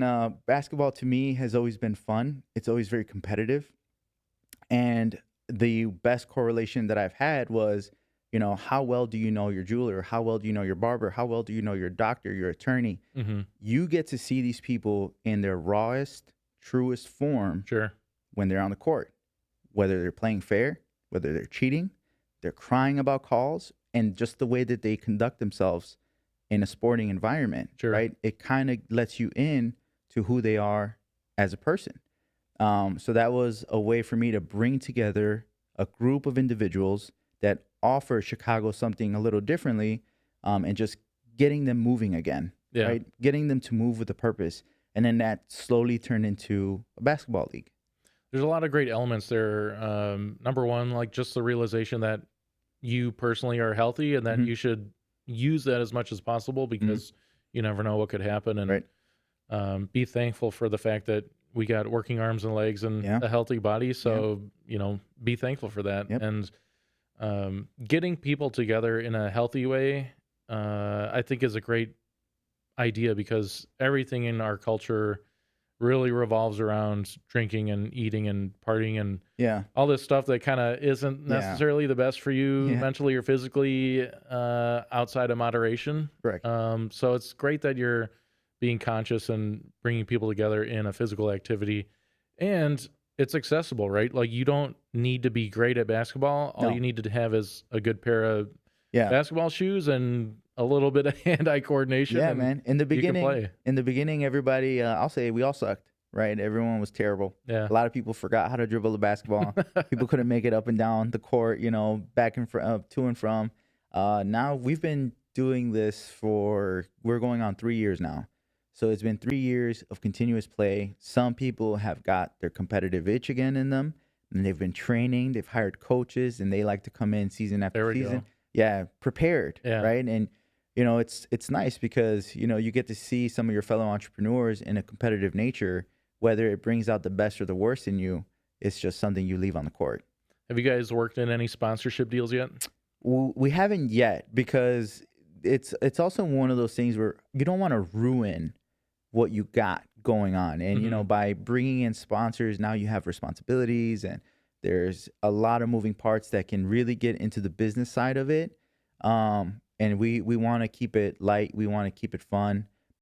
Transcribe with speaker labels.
Speaker 1: And basketball to me has always been fun. It's always very competitive. And the best correlation that I've had was, how well do you know your jeweler? How well do you know your barber? How well do you know your doctor, your attorney?
Speaker 2: Mhm.
Speaker 1: You get to see these people in their rawest, truest form
Speaker 2: Sure.
Speaker 1: when they're on the court, whether they're playing fair, whether they're cheating, they're crying about calls, and just the way that they conduct themselves in a sporting environment,
Speaker 2: Sure.
Speaker 1: right? It kind of lets you in to who they are as a person. So that was a way for me to bring together a group of individuals that offer Chicago something a little differently, and just getting them moving again,
Speaker 2: Yeah.
Speaker 1: right? Getting them to move with a purpose. And then that slowly turned into a basketball league.
Speaker 2: There's a lot of great elements there. Number one, like just the realization that you personally are healthy and that
Speaker 1: Hmm.
Speaker 2: you should use that as much as possible
Speaker 1: Hmm.
Speaker 2: because you never know what could happen. And
Speaker 1: Right.
Speaker 2: be thankful for the fact that we got working arms and legs and
Speaker 1: Yeah.
Speaker 2: a healthy body.
Speaker 1: Yeah.
Speaker 2: So, be thankful for that.
Speaker 1: Yep.
Speaker 2: And getting people together in a healthy way, I think is a great idea because everything in our culture really revolves around drinking and eating and partying and
Speaker 1: Yeah.
Speaker 2: all this stuff that kind of isn't
Speaker 1: Yeah.
Speaker 2: necessarily the best for you
Speaker 1: Yeah.
Speaker 2: mentally or physically outside of moderation.
Speaker 1: Correct.
Speaker 2: So it's great that you're being conscious and bringing people together in a physical activity, and it's accessible, right? Like you don't need to be great at basketball. All you
Speaker 1: No.
Speaker 2: need to have is a good pair of
Speaker 1: Yeah.
Speaker 2: basketball shoes and a little bit of hand-eye coordination,
Speaker 1: Yeah,
Speaker 2: and
Speaker 1: man.
Speaker 2: you can play.
Speaker 1: In the beginning, everybody, I'll say we all sucked, right? Everyone was terrible.
Speaker 2: Yeah.
Speaker 1: A lot of people forgot how to dribble the basketball. People couldn't make it up and down the court, back and to and from. Now we've been doing this we're going on 3 years now. So it's been 3 years of continuous play. Some people have got their competitive itch again in them, and they've been training. They've hired coaches, and they like to come in season after
Speaker 2: There we
Speaker 1: season.
Speaker 2: go.
Speaker 1: Yeah, prepared,
Speaker 2: Yeah.
Speaker 1: right? And it's nice because you get to see some of your fellow entrepreneurs in a competitive nature, whether it brings out the best or the worst in you. It's just something you leave on the court.
Speaker 2: Have you guys worked in any sponsorship deals yet?
Speaker 1: We haven't yet because it's also one of those things where you don't want to ruin what you got going on. And
Speaker 2: Mhm.
Speaker 1: by bringing in sponsors, now you have responsibilities, and there's a lot of moving parts that can really get into the business side of it. And we want to keep it light. We want to keep it fun.